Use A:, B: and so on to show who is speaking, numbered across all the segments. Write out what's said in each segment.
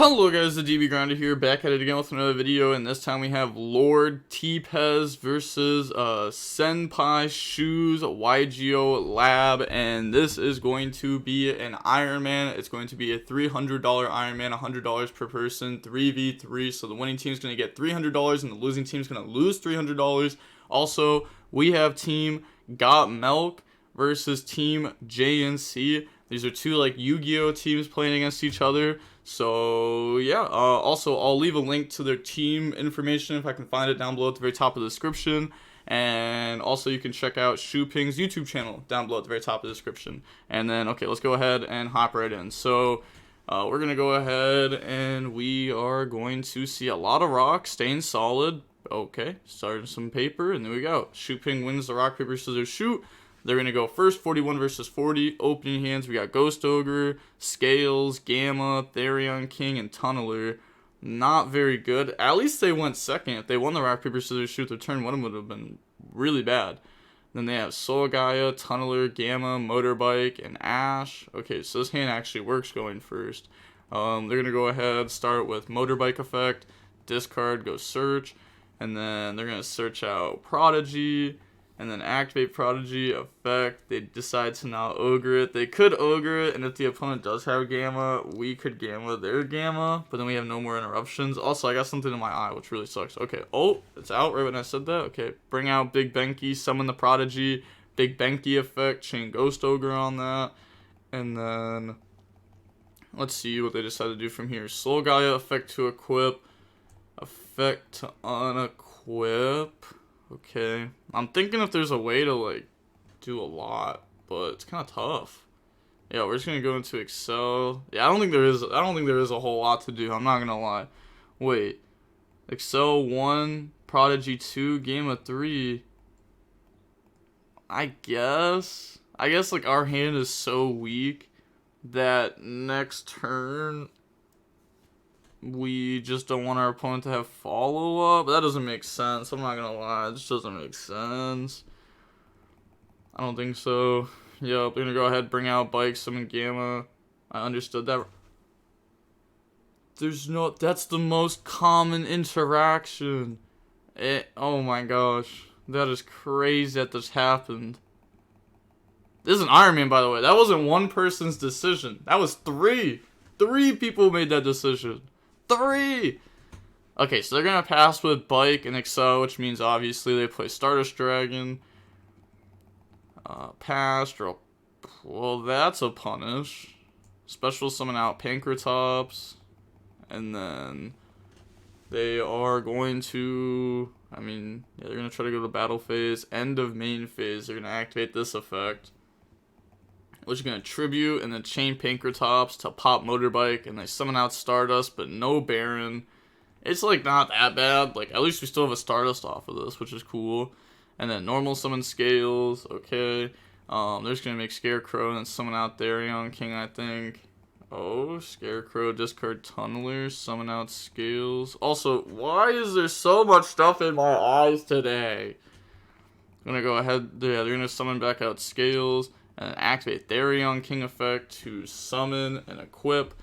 A: Hello guys, the DB Grinder here, back at it again with another video, and this time we have Lord T-Pez versus Senpai Shoes YuGiOh Lab, and this is going to be an Ironman. It's going to be a $300 Ironman, $100 per person, 3v3, so the winning team is going to get $300 and the losing team is going to lose $300. Also, we have Team Got Milk versus Team JNC. These are two Yu-Gi-Oh teams playing against each other. So yeah, also I'll leave a link to their team information if I can find it down below at the very top of the description. And also you can check out Shoeping's YouTube channel down below at the very top of the description. And then, okay, let's go ahead and hop right in. So we're going to go ahead and we are going to see a lot of rocks staying solid. Okay, starting some paper, and there we go. Shoeping wins the rock, paper, scissors, shoot. They're going to go first, 41 versus 40. Opening hands, we got Ghost Ogre, Scales, Gamma, Therion King, and Tunneler. Not very good. At least they went second. If they won the rock, paper, scissors, shoot, their turn one would have been really bad. Then they have Soul Gaia, Tunneler, Gamma, Motorbike, and Ash. Okay, so this hand actually works going first. They're going to go ahead, start with Motorbike effect, discard, go search, and then they're going to search out Prodigy, and then activate Prodigy effect. They decide to now Ogre it. They could Ogre it, and if the opponent does have Gamma, we could Gamma their Gamma, but then we have no more interruptions. Also, I got something in my eye, which really sucks. Okay, oh, it's out right when I said that. Okay, bring out Big Benki, summon the Prodigy, Big Benki effect, chain Ghost Ogre on that, and then let's see what they decide to do from here. Soul Gaia effect to equip, effect to unequip. Okay, I'm thinking if there's a way to do a lot, but it's kind of tough. Yeah, we're just gonna go into Excel. Yeah, I don't think there is a whole lot to do. I'm not gonna lie. Wait, Excel 1, Prodigy 2, Gamma 3. I guess our hand is so weak that next turn we just don't want our opponent to have follow-up. That doesn't make sense. I'm not gonna lie. It just doesn't make sense. I don't think so. Yep, they're gonna go ahead, bring out Bike, summon Gamma. I understood that. That's the most common interaction. Oh my gosh. That is crazy that this happened. This is an Ironman, by the way. That wasn't one person's decision. That was three. 3 people made that decision. 3! Okay, so they're going to pass with Bike and Excel, which means obviously they play Stardust Dragon. Pass, draw. Well, that's a punish. Special summon out Pancratops. And then they are going to, they're going to try to go to battle phase. End of main phase, they're going to activate this effect, which is going to tribute and then chain Pancratops to pop Motorbike, and they summon out Stardust, but no Baron. It's not that bad. At least we still have a Stardust off of this, which is cool. And then normal summon Scales. Okay. They're just going to make Scarecrow and then summon out Therion King, I think. Oh, Scarecrow, discard Tunneler, summon out Scales. Also, why is there so much stuff in my eyes today? I'm going to go ahead. Yeah, they're going to summon back out Scales and activate Therion King effect to summon and equip.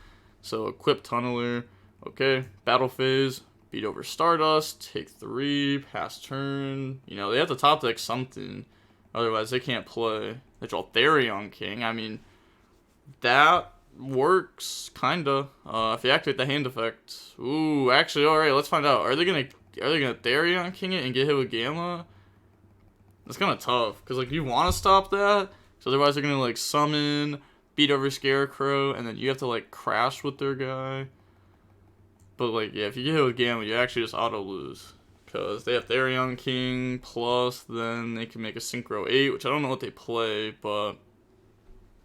A: So equip Tunneler. Okay, battle phase. Beat over Stardust. Take 3. Pass turn. They have to top deck something. Otherwise, they can't play. They draw Therion King. That works, kinda. If you activate the hand effect. Ooh, actually, alright, let's find out. Are they gonna Therion King it and get hit with Gamma? That's kind of tough, because you want to stop that. So otherwise they're going to summon, beat over Scarecrow, and then you have to crash with their guy. But yeah, if you get hit with Gamma, you actually just auto lose. Because they have Therion King, plus then they can make a Synchro 8, which I don't know what they play, but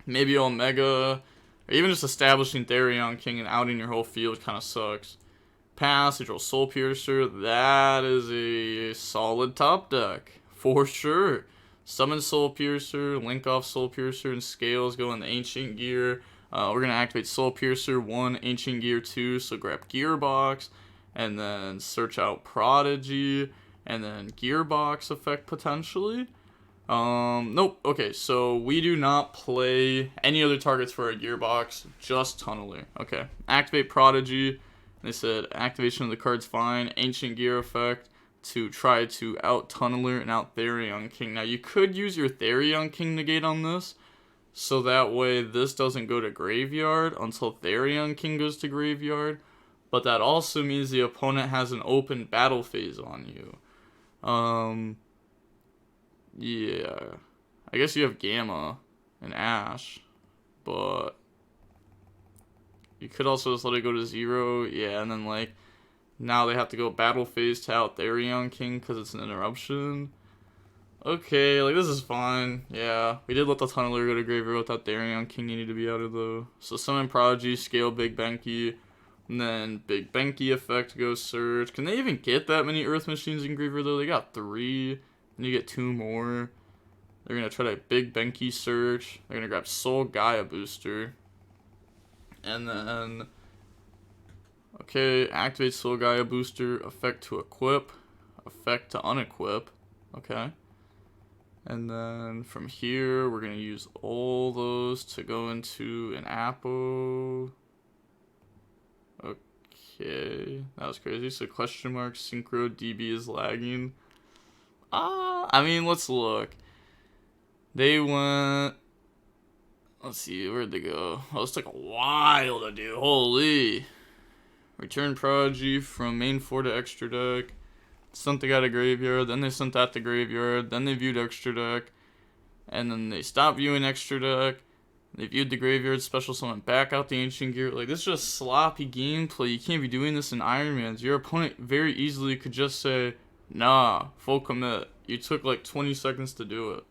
A: maybe Omega, or even just establishing Therion King and outing your whole field kind of sucks. Pass, you draw Soul Piercer. That is a solid top deck, for sure. Summon Soul Piercer, link off Soul Piercer, and Scales go in the Ancient Gear. We're going to activate Soul Piercer 1, Ancient Gear 2, so grab Gearbox, and then search out Prodigy, and then Gearbox effect potentially. Nope. Okay, so we do not play any other targets for our gearbox, just Tunneler. Okay. Activate Prodigy. They said activation of the card's fine. Ancient Gear effect to try to out Tunneler and out Therion King. Now, you could use your Therion King negate on this, so that way this doesn't go to graveyard until Therion King goes to graveyard. But that also means the opponent has an open battle phase on you. Yeah. I guess you have Gamma and Ash, but you could also just let it go to 0. Yeah, and then, like, now they have to go battle phase to out Therion King because it's an interruption. Okay, like, this is fine. Yeah, we did let the Tunneler go to graveyard without Therion King needed to be out of though. So summon Prodigy, scale Big Benki, and then Big Benki effect goes Surge. Can they even get that many Earth Machines in graveyard though? They got 3, and you get 2 more. They're going to try to Big Benki Search. They're going to grab Soul Gaia Booster. And then, okay, activate Soul Gaia Booster. Effect to equip. Effect to unequip. Okay. And then from here, we're going to use all those to go into an Apo. Okay. That was crazy. So question mark, Synchro, DB is lagging. I mean, let's look. They went, let's see, where'd they go? Oh, this took a while to do. Holy. Return Prodigy from main 4 to extra deck. Sent the guy to graveyard. Then they sent that to graveyard. Then they viewed extra deck. And then they stopped viewing extra deck. They viewed the graveyard, special summon back out the Ancient Gear. Like, this is just sloppy gameplay. You can't be doing this in Ironmans. Your opponent very easily could just say, nah, full commit. You took like 20 seconds to do it.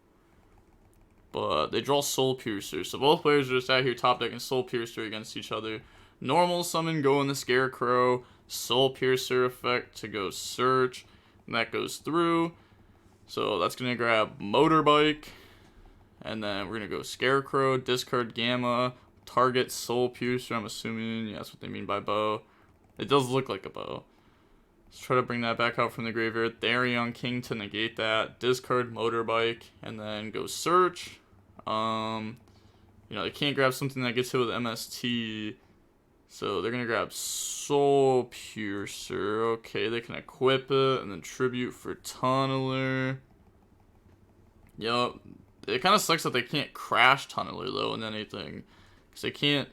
A: But they draw Soul Piercer. So both players are just out here top decking Soul Piercer against each other. Normal summon go in the Scarecrow. Soul Piercer effect to go Search. And that goes through. So that's going to grab Motorbike. And then we're going to go Scarecrow, discard Gamma, target Soul Piercer. I'm assuming, yeah, that's what they mean by bow. It does look like a bow. Let's try to bring that back out from the graveyard. Therion King to negate that. Discard Motorbike. And then go Search. You know, they can't grab something that gets hit with MST. So they're going to grab Soul Piercer. Okay, they can equip it. And then Tribute for Tunneler. Yup. It kind of sucks that they can't crash Tunneler, though, in anything. Because they can't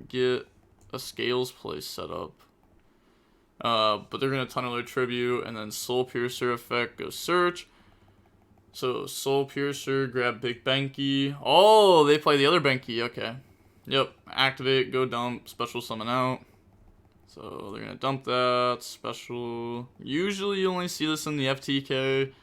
A: get a Scales play set up. But they're going to Tunneler Tribute, and then Soul Piercer effect, go Search. So, Soul Piercer, grab Big Benki. Oh, they play the other Benki, okay. Yep, activate, go dump, special summon out. So, they're going to dump that, special. Usually you only see this in the FTK.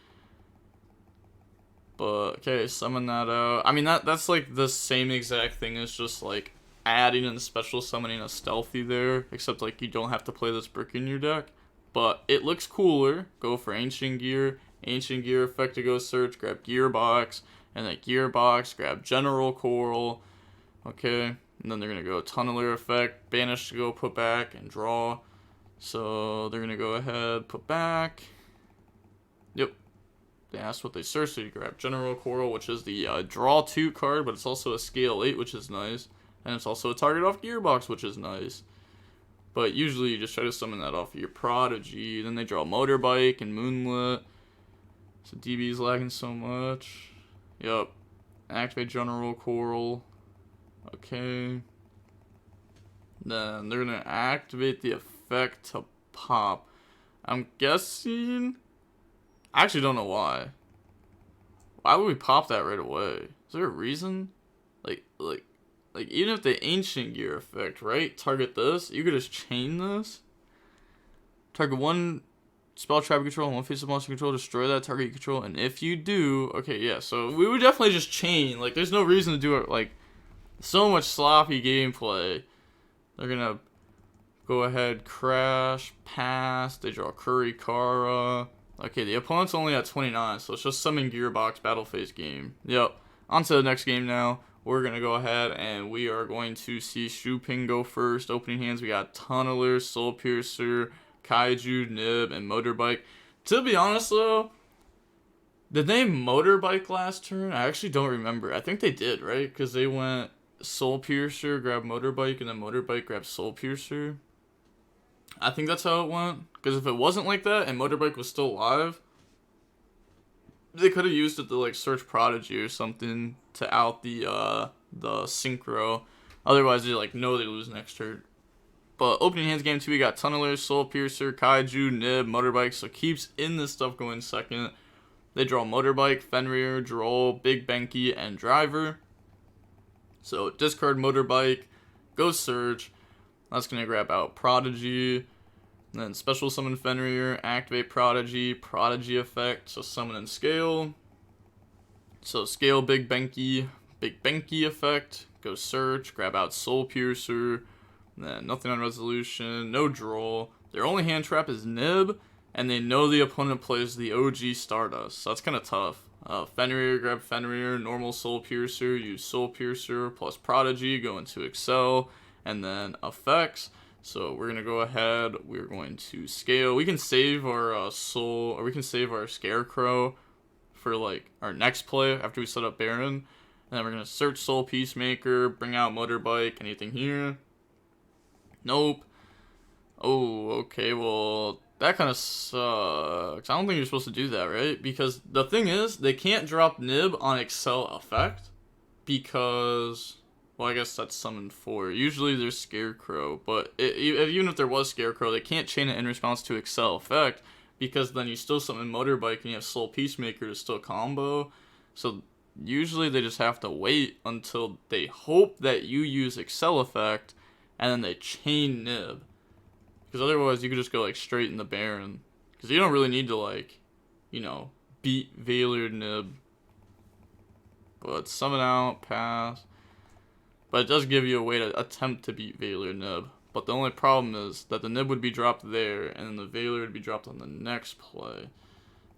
A: But, okay, summon that out. I mean, that's like the same exact thing as just, like, adding and special summoning a Stealthy there. Except, like, you don't have to play this brick in your deck. But it looks cooler. Go for Ancient Gear. Ancient Gear effect to go Search. Grab Gearbox. And then Gearbox. Grab General Coral. Okay. And then they're going to go Tunneler effect. Banish to go put back and draw. So, they're going to go ahead, put back. Yep. They asked what they searched, so you grab General Coral, which is the Draw 2 card, but it's also a Scale 8, which is nice. And it's also a target off Gearbox, which is nice. But usually you just try to summon that off of your Prodigy. Then they draw Motorbike and Moonlit. So DB's lagging so much. Yup. Activate General Coral. Okay. Then they're going to activate the effect to pop. I'm guessing... I actually don't know why. Why would we pop that right away? Is there a reason? Like even if the Ancient Gear effect, right? Target this. You could just chain this. Target one spell trap you control, one face of monster control, destroy that target you control. And if you do, okay, yeah. So we would definitely just chain. Like, there's no reason to do it. Like, so much sloppy gameplay. They're gonna go ahead, crash, pass. They draw Curry Kara. Okay, the opponent's only at 29, so it's just summon Gearbox battle phase game. Yep. On to the next game now. We're going to go ahead and we are going to see Shuping go first. Opening hands, we got Tunneler, Soul Piercer, Kaiju, Nib, and Motorbike. To be honest, though, Did they motorbike last turn? I actually don't remember. I think they did, right? Because they went Soul Piercer, grab motorbike, and then motorbike grab Soul Piercer. I think that's how it went. Because if it wasn't like that and motorbike was still alive, they could have used it to like search Prodigy or something to out the synchro. Otherwise, they like know they lose next turn. But opening hands game 2, we got Tunneler, Soul Piercer, Kaiju, Nib, motorbike. So keeps in this stuff going second. They draw motorbike, Fenrir, Droll, Big Benki, and Driver. So discard motorbike, go search. That's gonna grab out Prodigy. And then special summon Fenrir, activate Prodigy, Prodigy effect, so summon and scale. So scale Big Benki effect, go search, grab out Soul Piercer, then nothing on resolution, no Droll. Their only hand trap is Nib, and they know the opponent plays the OG Stardust, so that's kind of tough. Fenrir, grab Fenrir, normal Soul Piercer, use Soul Piercer plus Prodigy, go into Excel, and then effects. So we're gonna go ahead. We're going to scale. We can save our soul, or we can save our Scarecrow for like our next play after we set up Baron. And then we're gonna search Soul Peacemaker, bring out motorbike. Anything here? Nope. Oh, okay. Well, that kind of sucks. I don't think you're supposed to do that, right? Because the thing is, they can't drop Nib on Excel effect because. Well, I guess that's summoned 4. Usually there's Scarecrow, but even if there was Scarecrow, they can't chain it in response to Excel effect, because then you still summon Motorbike and you have Soul Peacemaker to still combo. So usually they just have to wait until they hope that you use Excel effect, and then they chain Nib. Because otherwise you could just go like straight in the Baron. Because you don't really need to like, you know, beat Valor Nib. But summon out, pass. But it does give you a way to attempt to beat Valor Nib. But the only problem is that the Nib would be dropped there, and then the Valor would be dropped on the next play.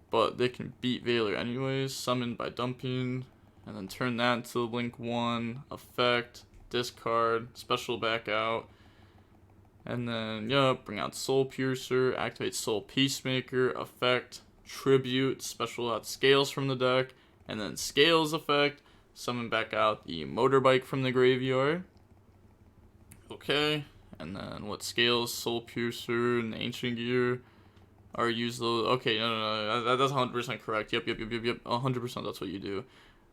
A: But they can beat Valor anyways, summon by dumping, and then turn that into Link 1, effect, discard, special back out. And then, yep, bring out Soul Piercer, activate Soul Peacemaker, effect, tribute, special out Scales from the deck, and then Scales effect. Summon back out the motorbike from the graveyard. Okay, and then what Scales, Soul Piercer, and Ancient Gear are use those. Okay, no, that's 100% correct. Yep, 100% that's what you do.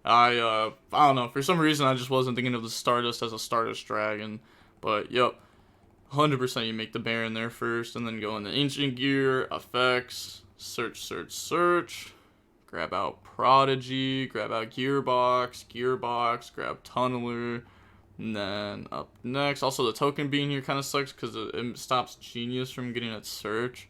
A: I don't know, for some reason I just wasn't thinking of the Stardust as a Stardust Dragon, but yep, 100% you make the Baron there first, and then go into Ancient Gear, effects, search. Grab out Prodigy, grab out Gearbox, grab Tunneler, and then up next. Also, the token being here kind of sucks because it stops Genius from getting its search.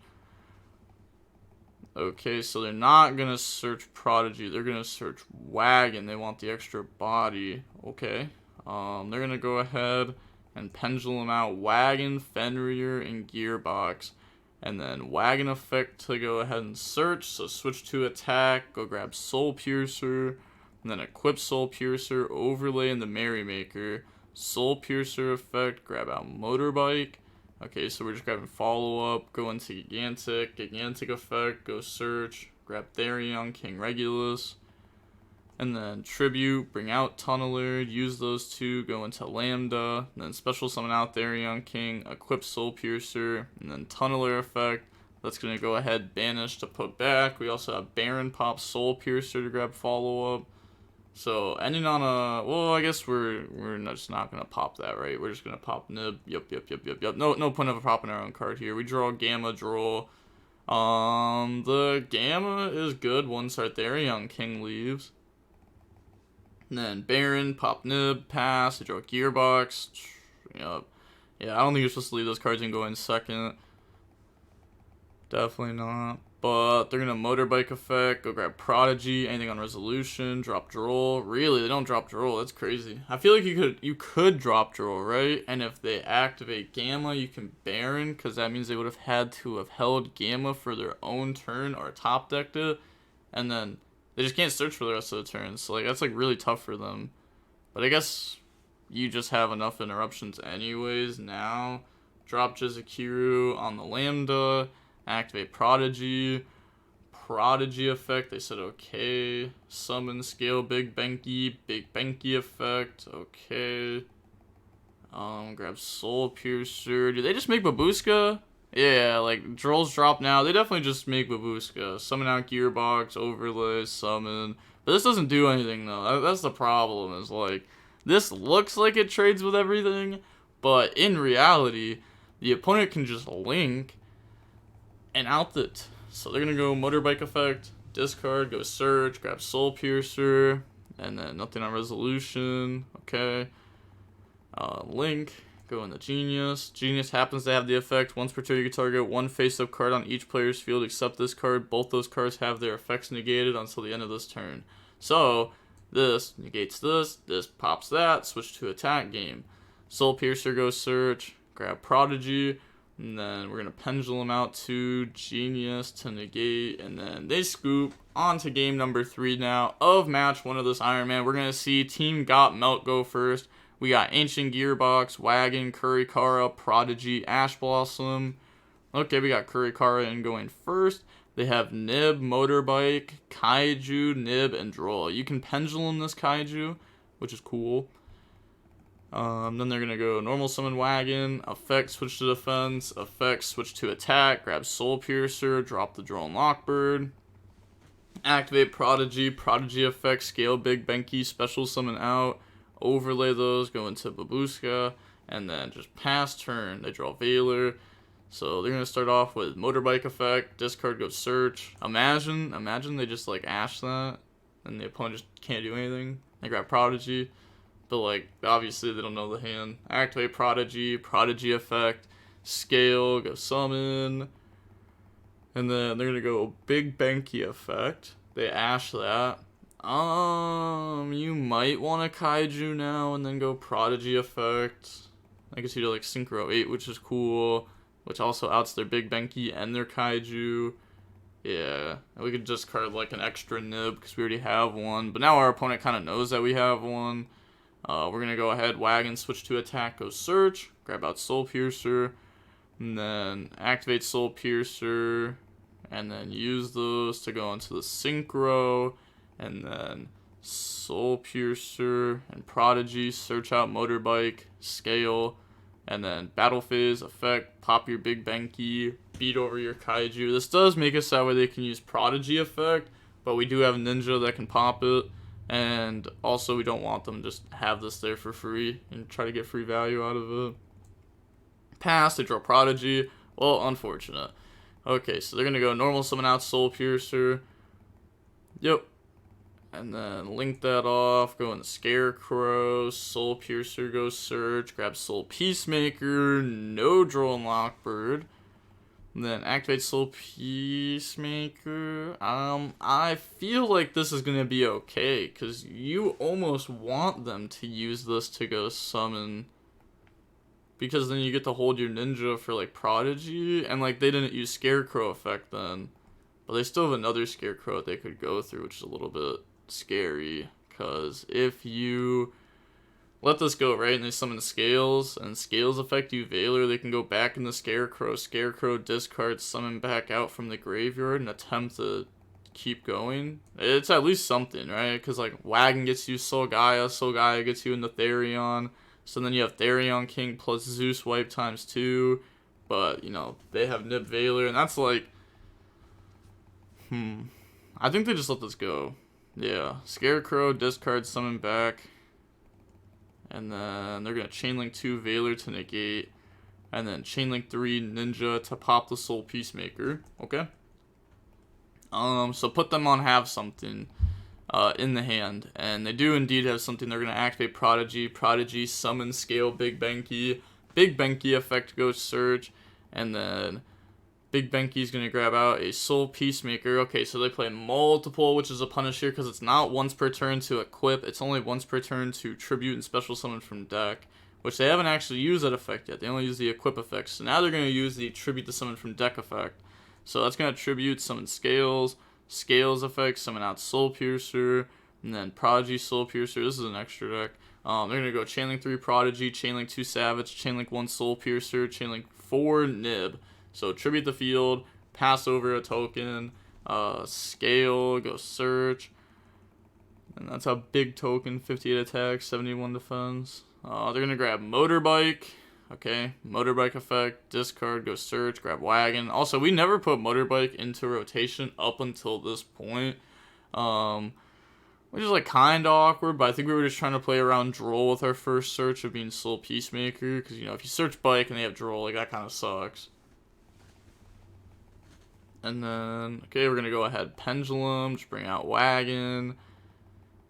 A: Okay, so they're not going to search Prodigy. They're going to search Wagon. They want the extra body. Okay. They're going to go ahead and pendulum out Wagon, Fenrir, and Gearbox. And then Wagon effect to go ahead and search. So switch to attack. Go grab Soul Piercer. And then equip Soul Piercer. Overlay in the Merrymaker. Soul Piercer effect. Grab out Motorbike. Okay, so we're just grabbing follow up. Go into Gigantic. Gigantic effect. Go search. Grab Therion, King Regulus. And then Tribute. Bring out Tunneler. Use those two. Go into Lambda. And then special summon out Therion King. Equip Soul Piercer. And then Tunneler effect. That's going to go ahead. Banish to put back. We also have Baron pop Soul Piercer to grab follow up. So ending on a, well, I guess we're just not gonna pop that, right? We're just gonna pop Nib. Yep. No point of popping our own card here. We draw Gamma draw. The Gamma is good once our Therion King leaves. And then Baron, pop Nib, pass. I draw Gearbox. Yep. Yeah, I don't think you're supposed to leave those cards and go in second. Definitely not. But they're going to Motorbike effect, go grab Prodigy, anything on resolution, drop Droll. Really, they don't drop Droll. That's crazy. I feel like you could drop Droll, right? And if they activate Gamma, you can Baron, because that means they would have had to have held Gamma for their own turn or top decked it. And then they just can't search for the rest of the turn. So like that's like really tough for them. But I guess you just have enough interruptions anyways now. Drop Jizukiru on the Lambda. Activate Prodigy. Prodigy effect. They said okay. Summon, scale, Big Benki effect. Okay. Grab Soul Piercer. Do they just make Babushka? Yeah, like Drolls drop now. They definitely just make Babushka. Summon out Gearbox, overlay, summon. But this doesn't do anything though. That's the problem. Is like this looks like it trades with everything, but in reality, the opponent can just link and out it. So they're gonna go Motorbike effect, discard, go search, grab Soul Piercer, and then nothing on resolution. Okay. Link, go into Genius. Genius happens to have the effect once per turn you can target one face-up card on each player's field except this card. Both those cards have their effects negated until the end of this turn. So this negates this pops that, switch to attack, game. Soul Piercer goes search, grab Prodigy, and then we're going to pendulum out to Genius to negate, and then they scoop on to game number 3 now of match 1 of this Ironman. We're going to see Team Got Melt go first. We got Ancient Gearbox, Wagon, Kurikara, Prodigy, Ash Blossom. Okay, we got Kurikara in going first. They have Nib, Motorbike, Kaiju, Nib, and Droll. You can pendulum this Kaiju, which is cool. Then they're going to go normal summon Wagon, effect switch to defense, effect switch to attack, grab Soul Piercer, drop the Droll and Lockbird. Activate Prodigy, Prodigy effect, scale Big Benki, special summon out. Overlay those, go into Babushka, and then just pass turn. They draw Veiler. So they're going to start off with Motorbike effect, discard, go search. Imagine they just like ash that, and the opponent just can't do anything. They grab Prodigy, but like obviously they don't know the hand. Activate Prodigy, Prodigy effect, scale, go summon. And then they're going to go Big Benki effect. They ash that. You might want a Kaiju now and then go Prodigy effect. I guess you do like Synchro 8, which is cool, which also outs their Big Benki and their Kaiju. Yeah, we could just card like an extra Nib because we already have one, but now our opponent kind of knows that we have one. We're going to go ahead, Wagon, switch to attack, go search, grab out Soul Piercer, and then activate Soul Piercer, and then use those to go into the Synchro. And then Soul Piercer and Prodigy, search out Motorbike, scale, and then Battle Phase, effect, pop your Big Benki, beat over your Kaiju. This does make it so that way they can use Prodigy effect, but we do have Ninja that can pop it, and also we don't want them to just have this there for free and try to get free value out of it. Pass, they draw Prodigy. Well, unfortunate. Okay, so they're going to go normal summon out Soul Piercer. Yep. And then link that off, go into Scarecrow, Soul Piercer, go search, grab Soul Peacemaker, no Droll and Lockbird. And then activate Soul Peacemaker. I feel like this is going to be okay, because you almost want them to use this to go summon. Because then you get to hold your Ninja for like Prodigy, and like they didn't use Scarecrow effect then. But they still have another Scarecrow that they could go through, which is a little bit scary, because if you let this go right and they summon the Scales and Scales affect you Veiler, they can go back in the Scarecrow discard, summon back out from the graveyard and attempt to keep going. It's at least something, right? Because like Wagon gets you Soul Gaia gets you into Therion, so then you have Therion King plus Zeus wipe times 2, but you know they have Nib Veiler, and that's like I think they just let this go. Yeah, Scarecrow, discard, summon back. And then they're going to Chainlink 2 Veiler to negate. And then Chainlink 3 Ninja to pop the Soul Peacemaker. Okay. So put them on have something in the hand. And they do indeed have something. They're going to activate Prodigy. Prodigy, summon, scale, Big Benki. Big Benki effect, go search. And then Big Benki's going to grab out a Soul Peacemaker. Okay, so they play multiple, which is a punish here because it's not once per turn to equip. It's only once per turn to tribute and special summon from deck, which they haven't actually used that effect yet. They only use the equip effect. So now they're going to use the tribute to summon from deck effect. So that's going to tribute, summon Scales, Scales effect, summon out Soul Piercer, and then Prodigy, Soul Piercer. This is an extra deck. They're going to go Chainlink 3 Prodigy, Chainlink 2 Savage, Chainlink 1 Soul Piercer, Chainlink 4 Nib. So tribute the field, pass over a token, Scale, go search. And that's a big token, 58 attack, 71 defense. They're going to grab Motorbike. Okay, Motorbike effect, discard, go search, grab Wagon. Also, we never put Motorbike into rotation up until this point. Which is like kind of awkward, but I think we were just trying to play around Duel with our first search of being Soul Peacemaker. Because, you know, if you search Bike and they have Duel, like, that kind of sucks. And then, okay, we're going to go ahead Pendulum, just bring out Wagon.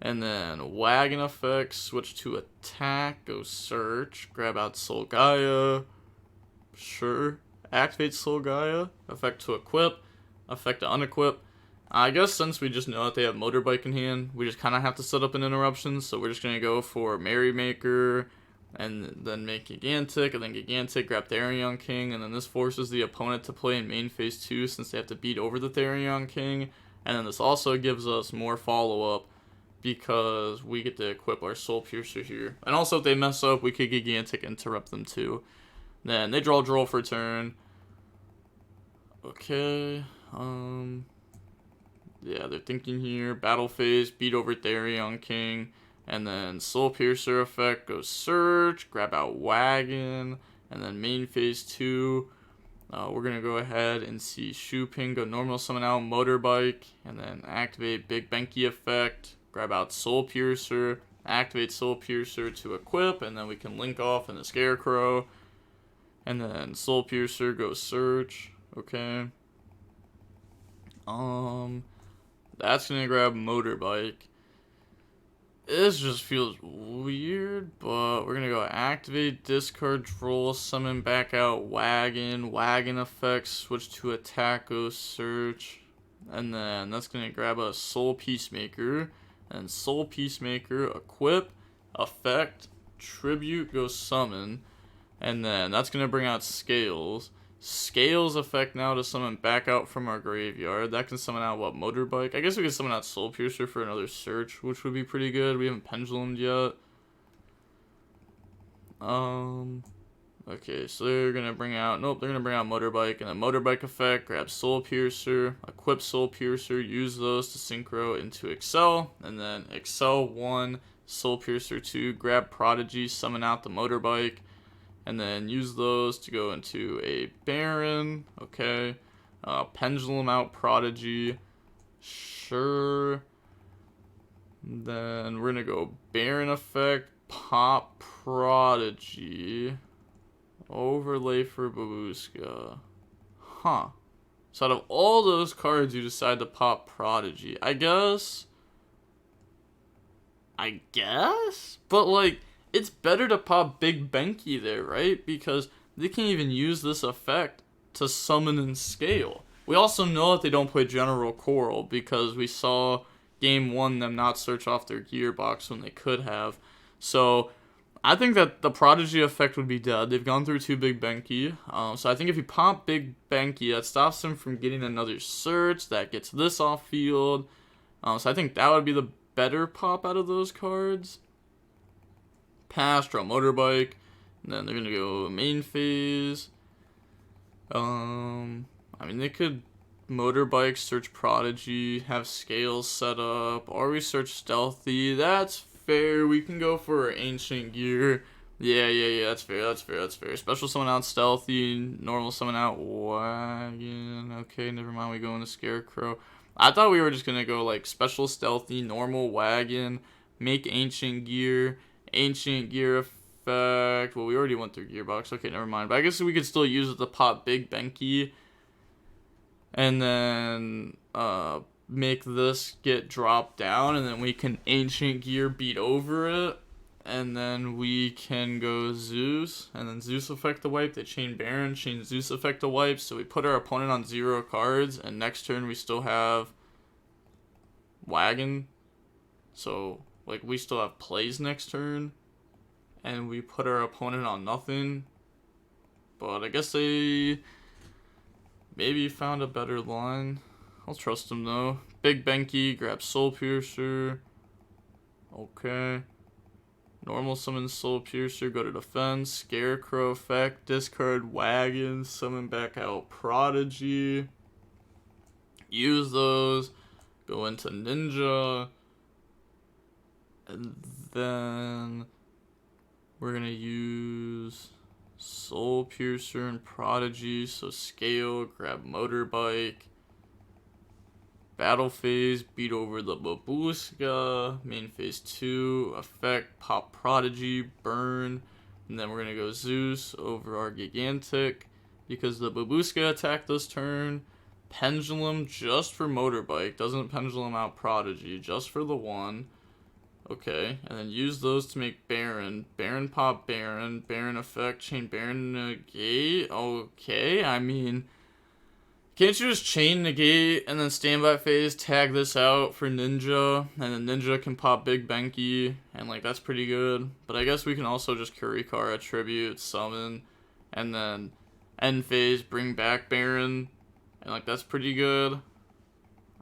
A: And then Wagon effect, switch to attack, go search, grab out Soul Gaia. Sure. Activate Soul Gaia, effect to equip, effect to unequip. I guess since we just know that they have Motorbike in hand, we just kind of have to set up an interruption. So we're just going to go for Merrymaker, and then make Gigantic, and then Gigantic, grab Therion King, and then this forces the opponent to play in main phase 2 since they have to beat over the Therion King. And then this also gives us more follow-up because we get to equip our Soul Piercer here. And also if they mess up, we could Gigantic interrupt them too. Then they draw Droll for turn. Okay, yeah, they're thinking here. Battle phase, beat over Therion King. And then Soul Piercer effect, goes search, grab out Wagon. And then main phase 2, we're going to go ahead and see Shooping, go normal summon out Motorbike. And then activate Big Benki effect, grab out Soul Piercer, activate Soul Piercer to equip. And then we can link off in the Scarecrow. And then Soul Piercer, go search. Okay. That's going to grab Motorbike. This just feels weird, but we're going to go activate, discard, Droll, summon back out Wagon, Wagon effect, switch to attack, go search, and then that's going to grab a Soul Peacemaker, and Soul Peacemaker, equip, effect, tribute, go summon, and then that's going to bring out Scales. Scales effect now to summon back out from our graveyard. That can summon out, what, Motorbike? I guess we can summon out Soul Piercer for another search, which would be pretty good. We haven't Pendulumed yet. Okay, so they're going to bring out, nope, they're going to bring out Motorbike, and then Motorbike effect, grab Soul Piercer, equip Soul Piercer, use those to synchro into Excel, and then Excel 1, Soul Piercer 2, grab Prodigy, summon out the Motorbike, and then use those to go into a Baron. Okay. Pendulum out Prodigy. Sure. Then we're going to go Baron effect, pop Prodigy, overlay for Babushka. Huh. So out of all those cards, you decide to pop Prodigy. I guess? But, like, it's better to pop Big Benki there, right? Because they can't even use this effect to summon and scale. We also know that they don't play General Coral because we saw game 1 them not search off their gearbox when they could have. So I think that the Prodigy effect would be dead. They've gone through 2 Big Benki. So I think if you pop Big Benki, that stops them from getting another search. That gets this off field. So I think that would be the better pop out of those cards. Pass, draw Motorbike, and then they're gonna go main phase. I mean, they could Motorbike, search Prodigy, have Scales set up, or we search Stealthy. That's fair. We can go for Ancient Gear. Yeah, that's fair. Special summon out Stealthy, normal summon out Wagon. Okay, never mind, we go into Scarecrow. I thought we were just gonna go like Special Stealthy, normal Wagon, make Ancient Gear effect. Well, we already went through Gearbox. Okay, never mind. But I guess we could still use it to pop Big Benki. And then make this get dropped down. And then we can Ancient Gear beat over it. And then we can go Zeus. And then Zeus effect to wipe. They chain Baron, chain Zeus effect to wipe. So we put our opponent on 0 cards. And next turn we still have Wagon. So like, we still have plays next turn, and we put our opponent on nothing. But I guess they maybe found a better line. I'll trust them, though. Big Benki, grab Soul Piercer. Okay. Normal summon Soul Piercer, go to defense. Scarecrow effect, discard Wagon, summon back out Prodigy. use those. Go into Ninja. And then we're going to use Soul Piercer and Prodigy. So scale, grab Motorbike. Battle phase, beat over the Babushka. Main phase 2, effect, pop Prodigy, burn. And then we're going to go Zeus over our Gigantic because the Babushka attacked this turn. Pendulum just for Motorbike. Doesn't Pendulum out Prodigy, just for the 1. Okay, and then use those to make Baron. Baron pop Baron. Baron effect, chain Baron negate. Okay, I mean, can't you just chain negate and then standby phase tag this out for Ninja, and then Ninja can pop Big Benki, and like that's pretty good. But I guess we can also just Kurikara tribute, summon, and then end phase bring back Baron, and like that's pretty good,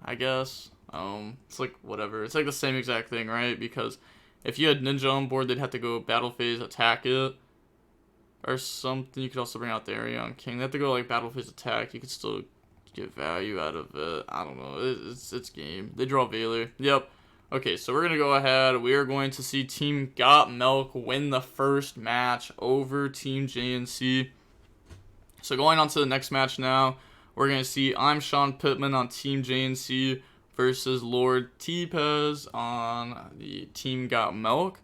A: I guess. It's like whatever. It's like the same exact thing, right? Because if you had Ninja on board, they'd have to go battle phase attack it or something. You could also bring out the Arion King. They have to go like battle phase attack. You could still get value out of it. I don't know. It's game. They draw Valor. Yep. Okay, so we're gonna go ahead. We are going to see Team Got Milk win the first match over Team JNC. So going on to the next match now, we're gonna see I'm Sean Pittman on Team JNC versus Lord T-Pez on the Team Got Milk.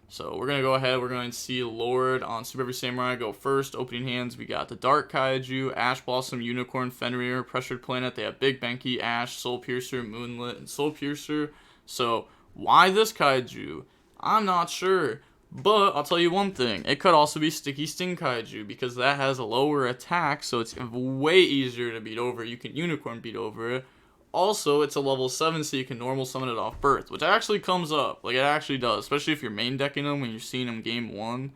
A: So we're going to go ahead. We're going to see Lord on Super Heavy Samurai go first. Opening hands, we got the Dark Kaiju, Ash Blossom, Unicorn, Fenrir, Pressured Planet. They have Big Benki, Ash, Soul Piercer, Moonlit, and Soul Piercer. So why this Kaiju? I'm not sure. But I'll tell you one thing. It could also be Sticky Sting Kaiju because that has a lower attack. So it's way easier to beat over. You can Unicorn beat over it. Also, it's a level 7, so you can normal summon it off birth, which actually comes up. Like, it actually does, especially if you're main decking them when you're seeing them game 1.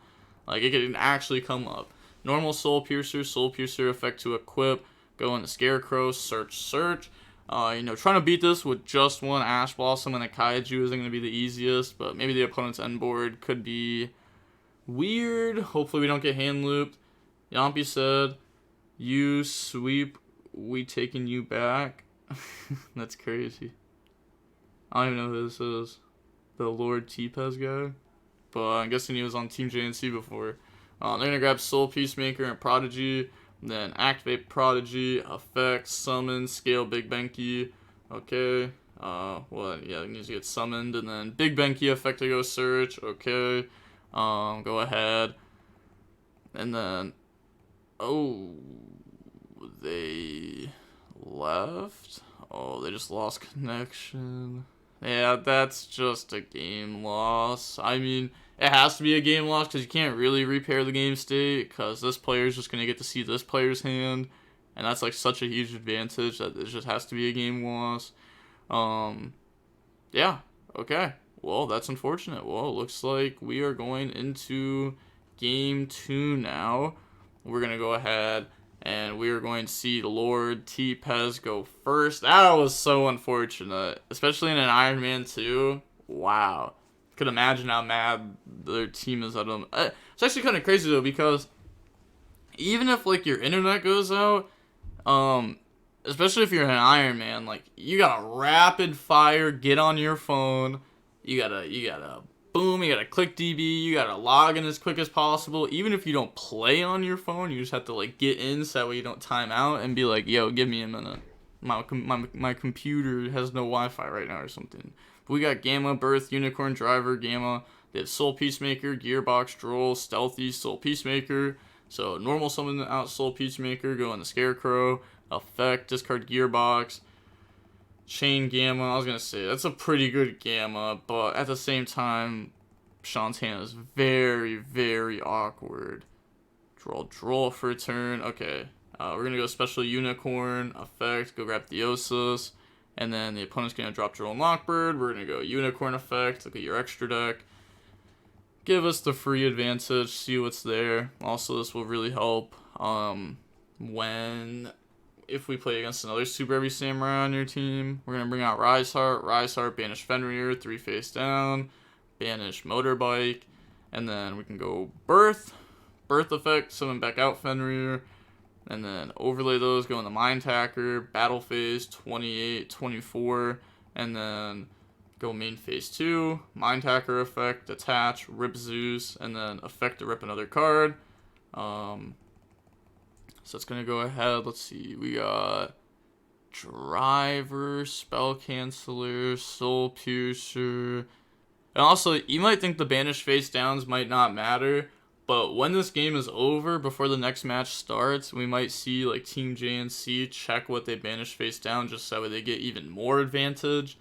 A: Like, it can actually come up. Normal Soul Piercer effect to equip, go into Scarecrow, search. Trying to beat this with just one Ash Blossom and a Kaiju isn't going to be the easiest, but maybe the opponent's end board could be weird. Hopefully we don't get hand looped. Yampi said, you sweep, we taking you back. That's crazy. I don't even know who this is. The Lord T-Pez guy. But I'm guessing he was on Team JNC before. They're going to grab Soul Peacemaker and Prodigy. Then activate Prodigy. Effect. Summon. Scale Big Benki. Okay. It needs to get summoned. And then Big Benki effect to go search. Okay. Go ahead. And then... Oh... They... left. Oh, they just lost connection. Yeah, that's just a game loss. I mean, it has to be a game loss because you can't really repair the game state because this player is just going to get to see this player's hand, and that's like such a huge advantage that it just has to be a game loss. Yeah, okay. Well, that's unfortunate. Well, it looks like we are going into game 2 now. We're going to go ahead and we are going to see Lord T-Pez go first. That was so unfortunate, especially in an Ironman 2. Wow. Could imagine how mad their team is at them. It's actually kind of crazy, though, because even if, like, your internet goes out, especially if you're in an Ironman, like, you gotta rapid fire, get on your phone, you gotta boom, you gotta click DB, you gotta log in as quick as possible. Even if you don't play on your phone, you just have to like get in so that way you don't time out and be like, yo, give me a minute. My computer has no Wi-Fi right now or something. But we got Gamma, Birth, Unicorn, Driver, Gamma. They have Soul Peacemaker, Gearbox, Droll, Stealthy, Soul Peacemaker. So normal summon out Soul Peacemaker, go in the Scarecrow, effect, discard Gearbox. Chain Gamma, I was going to say, that's a pretty good Gamma, but at the same time, Sean's hand is very, very awkward. Draw for a turn. Okay, we're going to go Special Unicorn, effect, go grab Theosis, and then the opponent's going to drop Droll and Lockbird. We're going to go Unicorn effect, look at your extra deck. Give us the free advantage, see what's there. Also, this will really help if we play against another Super Heavy Samurai on your team. We're going to bring out Rise Heart, banish Fenrir, 3 face down, banish Motorbike, and then we can go Birth effect, summon back out Fenrir, And then overlay those, go in the Mind Hacker, Battle Phase, 28, 24, and then go main phase 2, Mind Hacker effect, attach, rip Zeus, and then effect to rip another card. So it's going to go ahead. Let's see. We got Driver, Spell Canceller, Soul Piercer. And also, you might think the banished face downs might not matter, but when this game is over, before the next match starts, we might see like Team JNC check what they banished face down just so they get even more advantage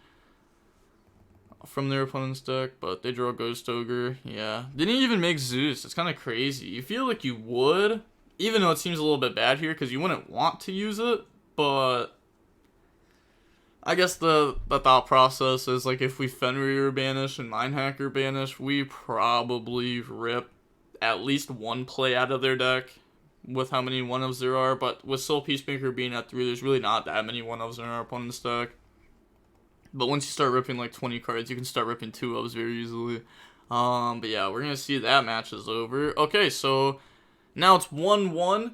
A: from their opponent's deck. But they draw Ghost Ogre. Yeah. Didn't even make Zeus. It's kind of crazy. You feel like you would, even though it seems a little bit bad here because you wouldn't want to use it, but I guess the thought process is like if we Fenrir banish and Mind Hacker banish, we probably rip at least one play out of their deck with how many 1-ofs there are. But with Soul Peacemaker being at 3, there's really not that many 1-ofs in our opponent's deck. But once you start ripping like 20 cards, you can start ripping 2-ofs very easily. But yeah, we're going to see that match is over. Okay, so now it's 1-1.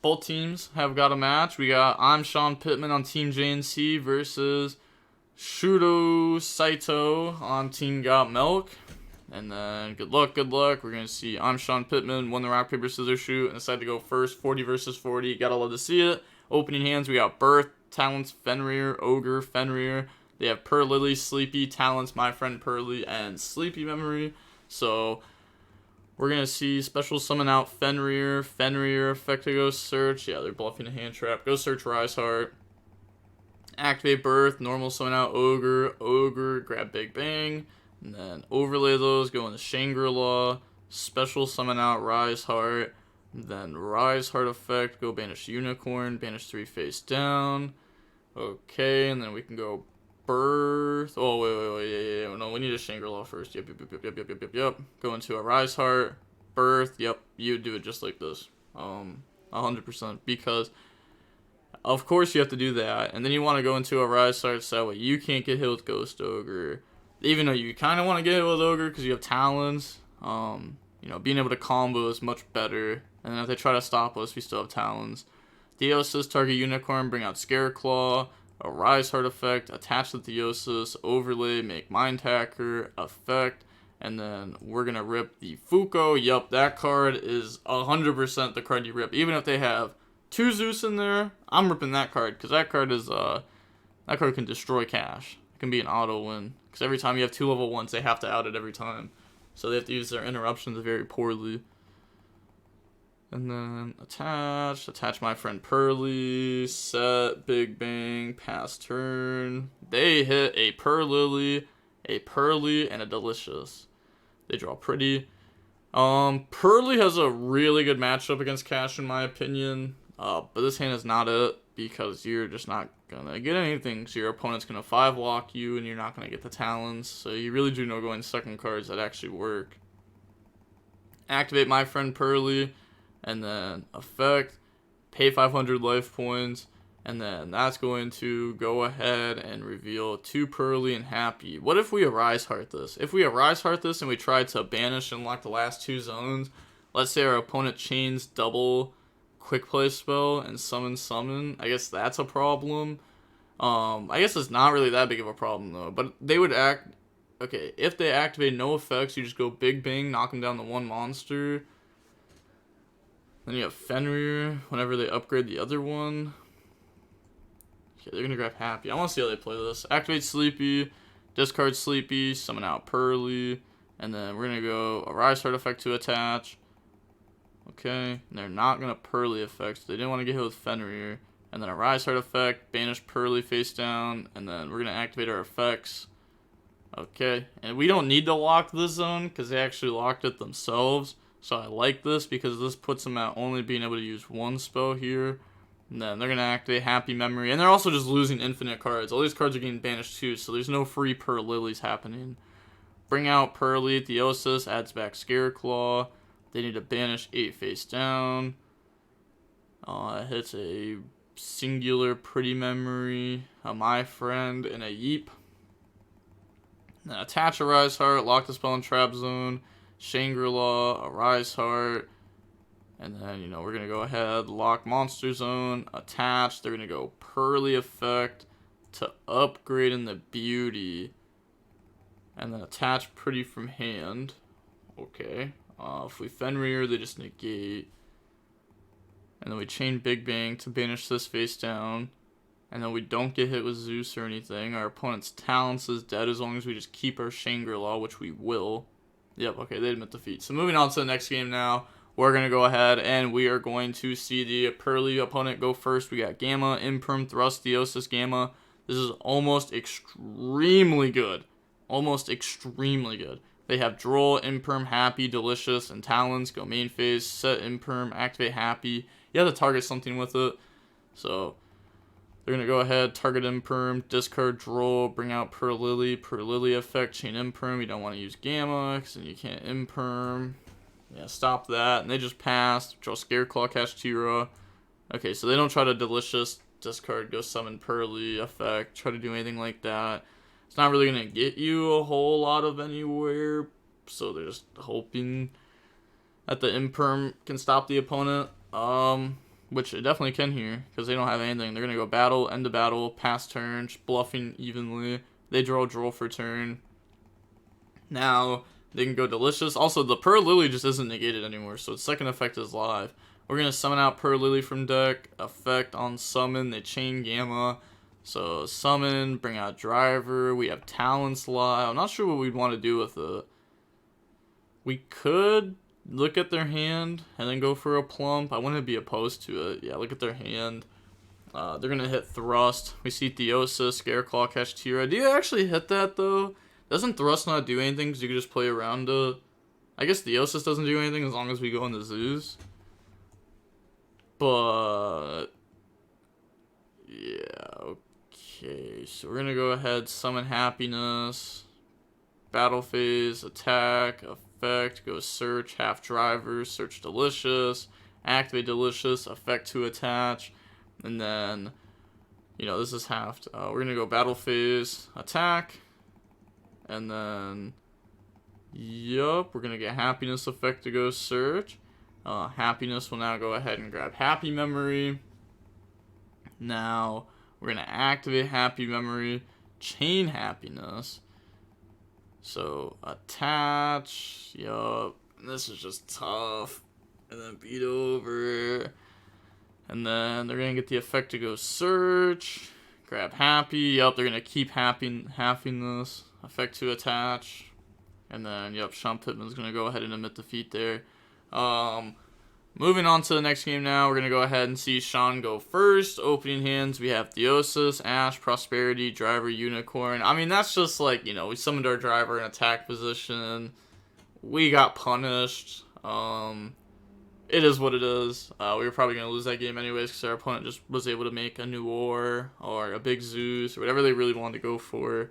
A: Both teams have got a match. We got I'm Sean Pittman on Team JNC versus Shudo Saito on Team Got Milk. And then good luck. We're going to see I'm Sean Pittman won the rock, paper, scissors, shoot, and decided to go first. 40 versus 40. Gotta love to see it. Opening hands, we got Birth, Talents, Fenrir, Ogre, Fenrir. They have Per Lily, Sleepy, Talents, My Friend Pearly, and Sleepy Memory. So we're going to see special summon out Fenrir, effect to go search. Yeah, they're bluffing a hand trap. Go search Rise Heart. Activate Birth, normal summon out Ogre, grab Big Bang. And then overlay those, go into Shangri-La. Special summon out Rise Heart. Then Rise Heart effect, go banish Unicorn, banish 3 face down. Okay, and then we can go Birth. Oh, wait. Yeah. No, we need a Shangri-La first. Yep. Go into a Rise Heart. Birth. Yep. You do it just like this. 100%. Because, of course, you have to do that. And then you want to go into a Rise Heart so that way you can't get hit with Ghost Ogre. Even though you kind of want to get hit with Ogre because you have Talons. Being able to combo is much better. And then if they try to stop us, we still have Talons. Theosis, target Unicorn, bring out Scareclaw. A Rise Heart effect, attach the Theosis, overlay, make Mind Hacker, effect, and then we're going to rip the Fuko. Yup, that card is 100% the card you rip. Even if they have 2 Zeus in there, I'm ripping that card, because that card is, that card can destroy cash. It can be an auto win, because every time you have 2 level 1s, they have to out it every time. So they have to use their interruptions very poorly. And then attach My Friend Pearly, set, Big Bang, pass turn. They hit a Pearly, and a Delicious. They draw pretty. Pearly has a really good matchup against Cash in my opinion. But this hand is not it because you're just not gonna get anything. So your opponent's gonna 5-lock you and you're not gonna get the Talons. So you really do know going second cards that actually work. Activate My Friend Pearly. And then effect, pay 500 life points, and then that's going to go ahead and reveal 2 Pearly and Happy. What if we Arise Heart this? If we Arise Heart this and we try to banish and lock the last 2 zones, let's say our opponent chains double quick play spell and summon, I guess that's a problem. I guess it's not really that big of a problem though, but they would okay, if they activate no effects, you just go Big Bang, knock them down to 1 monster. Then you have Fenrir whenever they upgrade the other one. Okay, they're going to grab Happy. I want to see how they play this. Activate Sleepy, discard Sleepy, summon out Pearly, and then we're going to go a Rise Heart effect to attach. Okay, and they're not going to Pearly effect, so they didn't want to get hit with Fenrir. And then a Rise Heart effect, banish Pearly face down, and then we're going to activate our effects. Okay, and we don't need to lock this zone because they actually locked it themselves. So I like this because this puts them at only being able to use 1 spell here. And then they're going to activate Happy Memory. And they're also just losing infinite cards. All these cards are getting banished too, so there's no free Per Lilies happening. Bring out Pearly, Theosis, adds back Scareclaw. They need to banish 8 face down. It hits a singular Pretty Memory, a My Friend, and a Yeep. Then attach a Rise Heart, lock the spell in Trap Zone. Shangri-La, a Rise Heart, And then, you know, we're going to go ahead, lock Monster Zone, attach. They're going to go Pearly Effect to upgrade in the Beauty. And then attach Pretty from hand. Okay. If we Fenrir, they just negate. And then we chain Big Bang to banish this face down. And then we don't get hit with Zeus or anything. Our opponent's Talents is dead as long as we just keep our Shangri-La, which we will. Yep, okay, they admit defeat. So moving on to the next game now. We're going to go ahead and we are going to see the Pearly opponent go first. We got Gamma, Imperm, Thrust, Theosis, Gamma. This is almost extremely good. Almost extremely good. They have Droll, Imperm, Happy, Delicious, and Talons. Go main phase, set Imperm, activate Happy. You have to target something with it. So they're going to go ahead, target Imperm, discard Droll, bring out Pearlily effect, chain Imperm. You don't want to use Gamma because then you can't Imperm. Yeah, stop that. And they just passed. Draw Scareclaw, Kashtira. Okay, so they don't try to Delicious, discard, go summon Pearly effect, try to do anything like that. It's not really going to get you a whole lot of anywhere. So they're just hoping that the Imperm can stop the opponent. Which it definitely can here, because they don't have anything. They're going to go battle, end the battle, pass turn, just bluffing evenly. They draw Droll for turn. Now they can go Delicious. Also, the Pearl Lily just isn't negated anymore, so its second effect is live. We're going to summon out Pearl Lily from deck. Effect on summon, they chain Gamma. So summon, bring out Driver. We have Talents live. I'm not sure what we'd want to do with it. We could look at their hand and then go for a plump. I wouldn't be opposed to it. Yeah, look at their hand. They're going to hit Thrust. We see Theosis, Scareclaw, Kashtira. Do you actually hit that, though? Doesn't Thrust not do anything because you can just play around it? I guess Theosis doesn't do anything as long as we go into Zeus. But yeah, okay. So we're going to go ahead, summon Happiness. Battle phase, attack, effect, go search, half driver, search Delicious, activate Delicious, effect to attach, and then, you know, this is halved. We're going to go battle phase, attack, and then, yup, we're going to get Happiness effect to go search. Happiness will now go ahead and grab Happy Memory. Now, we're going to activate Happy Memory, chain Happiness. So, attach, yup, this is just tough, and then beat over, and then they're going to get the effect to go search, grab Happy, yup, they're going to keep Happiness, effect to attach, and then, yup, Sean Pittman's going to go ahead and admit defeat there. Moving on to the next game now, we're going to go ahead and see Sean go first. Opening hands, we have Theosis, Ash, Prosperity, Driver, Unicorn. I mean, that's just like, you know, we summoned our driver in attack position. We got punished. It is what it is. We were probably going to lose that game anyways because our opponent just was able to make a new War or a big Zeus or whatever they really wanted to go for.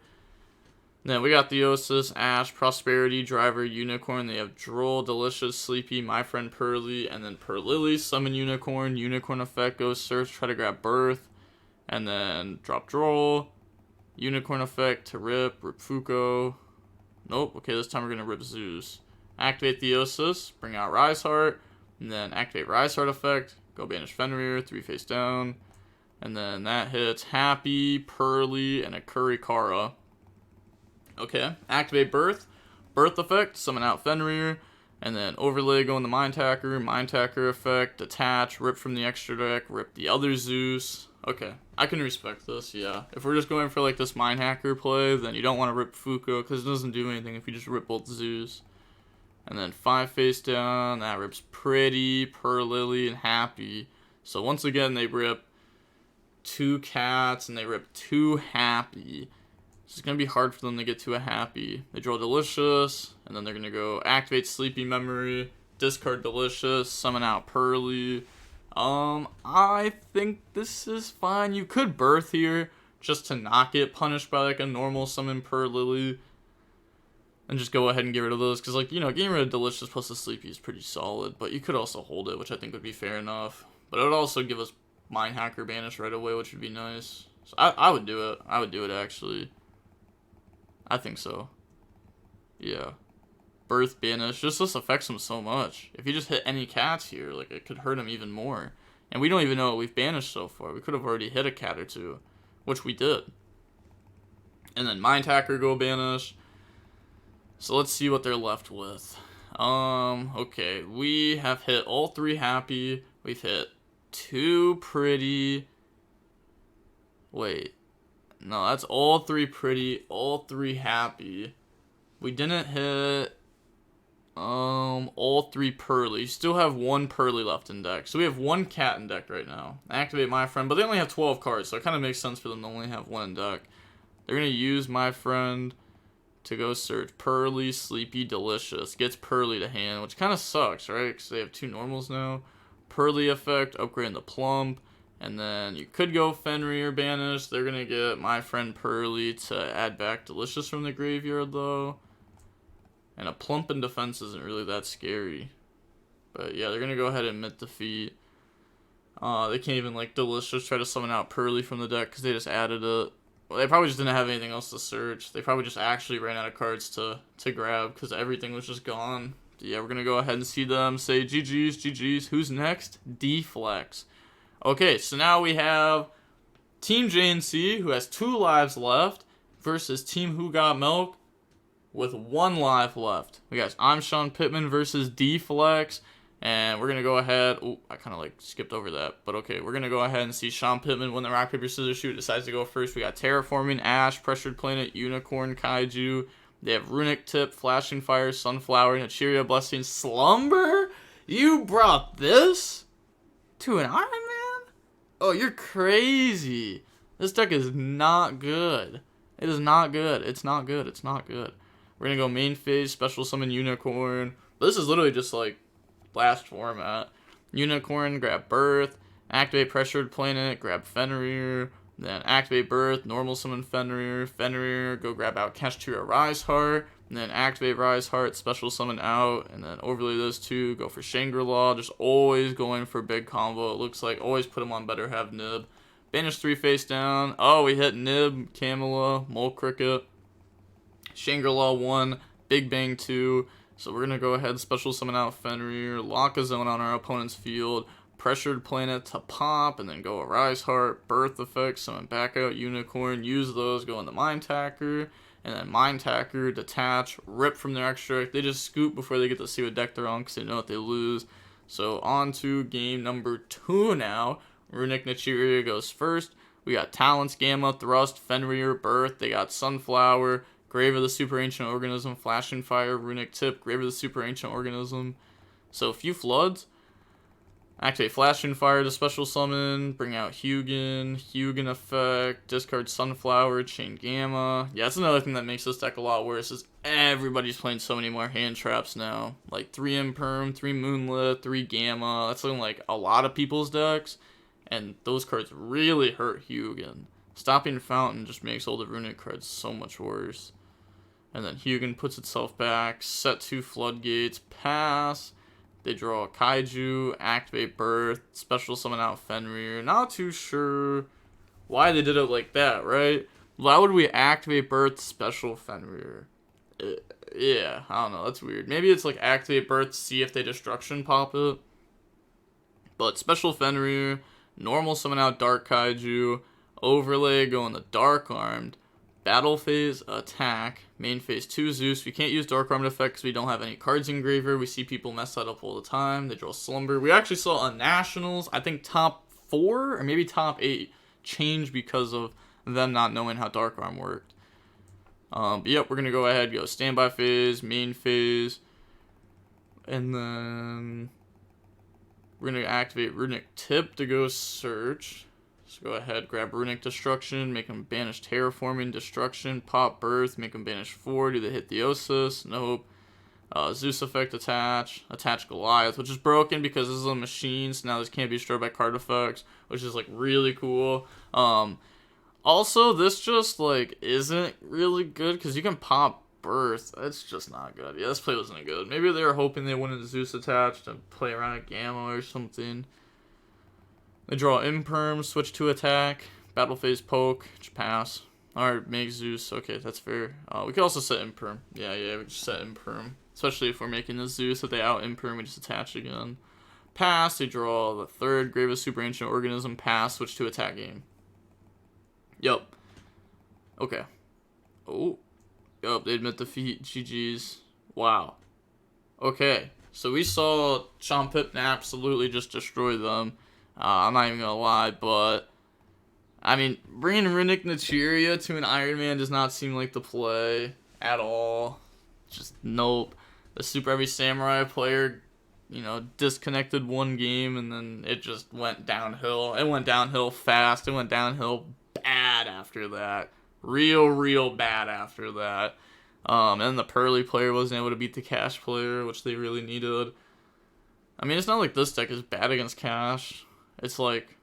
A: Then we got Theosis, Ash, Prosperity, Driver, Unicorn. They have Droll, Delicious, Sleepy, My Friend Pearly, and then Pearlily, Summon Unicorn. Unicorn effect, goes search, try to grab Birth, and then drop Droll. Unicorn effect to rip Fuko. Nope, okay, this time we're going to rip Zeus. Activate Theosis, bring out Rise Heart, and then activate Rise Heart effect, go banish Fenrir, 3 face down, and then that hits Happy, Pearly, and a Kurikara. Okay, activate Birth effect, summon out Fenrir, and then overlay, go in the Mind Tacker effect, detach, rip from the extra deck, rip the other Zeus. Okay, I can respect this, yeah. If we're just going for like this Mind Hacker play, then you don't want to rip Fuko, because it doesn't do anything if you just rip both Zeus. And then 5 face down, that rips Pretty, Pearlily, and Happy. So once again, they rip 2 cats, and they rip 2 Happy. It's going to be hard for them to get to a Happy. They draw Delicious, and then they're going to go activate Sleepy Memory, discard Delicious, summon out Pearly. I think this is fine. You could Birth here, just to not get punished by like a normal summon Pearlily. And just go ahead and get rid of those, because like, you know, getting rid of Delicious plus the Sleepy is pretty solid. But you could also hold it, which I think would be fair enough. But it would also give us Mind Hacker banish right away, which would be nice. So I would do it. I would do it, actually. I think so. Yeah. Birth banish. Just this affects him so much. If you just hit any cats here, like, it could hurt him even more. And we don't even know what we've banished so far. We could have already hit a cat or two, which we did. And then Mind Hacker go banish. So let's see what they're left with. Okay, we have hit all 3 happy. We've hit 2 pretty. Wait. No, that's all 3 pretty, all 3 happy. We didn't hit all 3 pearly. You still have 1 pearly left in deck. So we have 1 cat in deck right now. Activate My Friend, but they only have 12 cards, so it kind of makes sense for them to only have 1 in deck. They're going to use My Friend to go search Pearly, Sleepy, Delicious. Gets Pearly to hand, which kind of sucks, right? Because they have 2 normals now. Pearly effect, upgrade the Plump. And then you could go Fenrir banish. They're going to get My Friend Pearly to add back Delicious from the graveyard, though. And a Plump in defense isn't really that scary. But yeah, they're going to go ahead and admit defeat. They can't even, like, Delicious try to summon out Pearly from the deck because they just added it. Well, they probably just didn't have anything else to search. They probably just actually ran out of cards to grab because everything was just gone. Yeah, we're going to go ahead and see them say GG's, GG's. Who's next? D-Flex. Okay, so now we have Team JNC, who has 2 lives left, versus Team Who Got Milk with 1 life left. We got I'm Sean Pittman versus D-Flex. And we're going to go ahead. Oh, I kind of like skipped over that. But okay, we're going to go ahead and see Sean Pittman win the rock, paper, scissors, shoot. Decides to go first. We got Terraforming, Ash, Pressured Planet, Unicorn, Kaiju. They have Runic Tip, Flashing Fire, Sunflower, Hachiria, Blessing, Slumber? You brought this to an Ironman? Oh, you're crazy. This deck is not good. It is not good. It's not good. It's not good. We're going to go main phase, special summon Unicorn. This is literally just like last format. Unicorn, grab Birth, activate Pressured Planet, grab Fenrir, then activate Birth, normal summon Fenrir, go grab out Hachiria Rise Heart, and then activate Rise Heart, special summon out, and then overlay those 2, go for Shangri-La, just always going for big combo, it looks like, always put them on better have Nib. Banish 3 face down, oh, we hit Nib, Camilla, Mole Cricket, Shangri-La 1, Big Bang 2, so we're going to go ahead and special summon out Fenrir, lock a zone on our opponent's field, Pressured Planet to pop, and then go Arise Heart, Birth Effect, summon back out Unicorn, use those, go into Mind Tacker, and then Mind Tacker, detach, rip from their extract. They just scoop before they get to see what deck they're on because they know what they lose. So on to game number 2 now. Runic Hachiria goes first. We got Talents, Gamma, Thrust, Fenrir, Birth. They got Sunflower, Grave of the Super Ancient Organism, Flashing Fire, Runic Tip, Grave of the Super Ancient Organism. So a few floods. Activate Flashing Fire to special summon, bring out Hugin effect, discard Sunflower, chain Gamma. Yeah, that's another thing that makes this deck a lot worse is everybody's playing so many more hand traps now. Like 3 Imperm, 3 Moonlit, 3 Gamma. That's looking like a lot of people's decks, and those cards really hurt Hugin. Stopping Fountain just makes all the Runic cards so much worse. And then Hugin puts itself back, set 2 Floodgates, pass. They draw a Kaiju, activate Birth, special summon out Fenrir. Not too sure why they did it like that, right? Why would we activate Birth, special Fenrir? Yeah, I don't know. That's weird. Maybe it's like activate Birth, see if they destruction pop it. But special Fenrir, normal summon out Dark Kaiju, overlay, go in the Dark Armed. Battle phase, attack. Main phase 2 Zeus. We can't use Dark Armed effect because we don't have any cards in graveyard. We see people mess that up all the time. They draw Slumber. We actually saw on Nationals, I think top 4 or maybe top 8 change because of them not knowing how Dark Arm worked. But yep, we're going to go ahead, go standby phase, main phase. And then we're going to activate Runic Tip to go search. So go ahead, grab Runic Destruction, make them banish Terraforming, Destruction, pop Birth, make them banish 4, do they hit Theosis? Nope. Zeus effect attach Goliath, which is broken because this is a machine, so now this can't be destroyed by card effects, which is like really cool. Also, this just like isn't really good because you can pop Birth. That's just not good. Yeah, this play wasn't good. Maybe they were hoping they wanted Zeus attached and play around a Gamma or something. They draw Imperm, switch to attack, battle phase poke, just pass. Alright, make Zeus. Okay, that's fair. We could also set Imperm. Yeah, we just set Imperm. Especially if we're making the Zeus, if they out-imperm, we just attach again. Pass, they draw the third Gravest Super Ancient Organism. Pass, switch to attack game. Yup. Okay. Oh. Yup, they admit defeat. GG's. Wow. Okay. So we saw Sean Pittman absolutely just destroy them. I'm not even gonna lie, but I mean, bringing Rinnik Nichiria to an Ironman does not seem like the play at all. Just nope. The Super Heavy Samurai player, you know, disconnected one game and then it just went downhill. It went downhill fast. It went downhill bad after that. Real bad after that. And the Pearly player wasn't able to beat the Cash player, which they really needed. I mean, it's not like this deck is bad against Cash. It's like,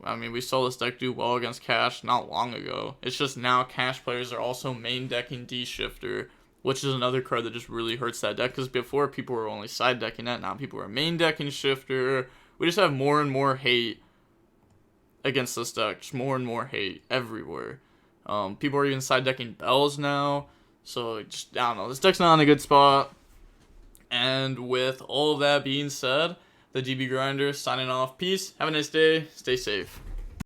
A: I mean, we saw this deck do well against Cash not long ago. It's just now Cash players are also main decking D-Shifter, which is another card that just really hurts that deck, because before people were only side decking that, now people are main decking Shifter. We just have more and more hate against this deck, just more and more hate everywhere. People are even side decking Bells now, so just, I don't know, this deck's not in a good spot. And with all of that being said, the DB Grinder signing off. Peace, have a nice day, stay safe.